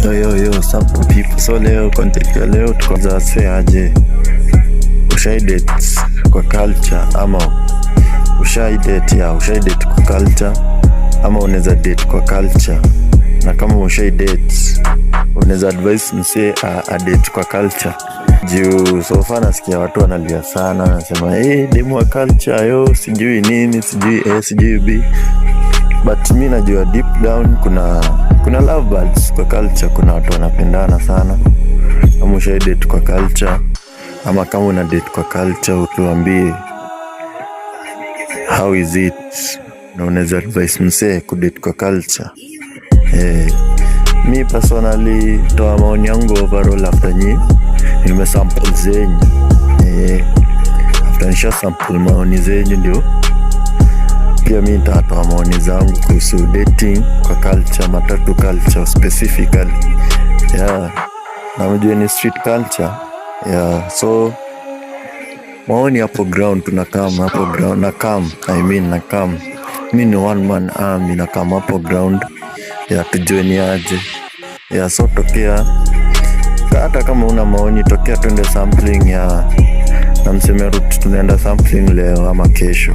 Yo, some people. So leo content ya leo tukaanza say aje, ushai-date kwa culture ama ushai-date kwa culture ama unaweza date kwa culture, na kama ushai-date unaweza advise msee a date kwa culture. Juu so far nasikia watu wanalia sana, nasema demu wa culture yo sijui nini sijui B, but mi najua deep down kuna love birds kwa culture. Kuna watu wanapendana sana. Kama ushai-date kwa culture ama kama una date kwa culture, utuambie how is it, na unaweza advise msee kudate kwa culture. Mi personally toa maoni yangu overall after nimesample zenyu. After nisha sample maoni zenyu ndio pia mi nitatoa maoni zangu kuhusu dating kwa culture, matatu culture specifically. Na mjue ni street culture. So maoni hapo ground, tunakam hapo ground, nakam mi ni one man army, nakam hapo ground tujue ni aje. So tokea, hata kama una maoni tokea tuende sampling na mseme route, tunaenda sampling leo ama kesho.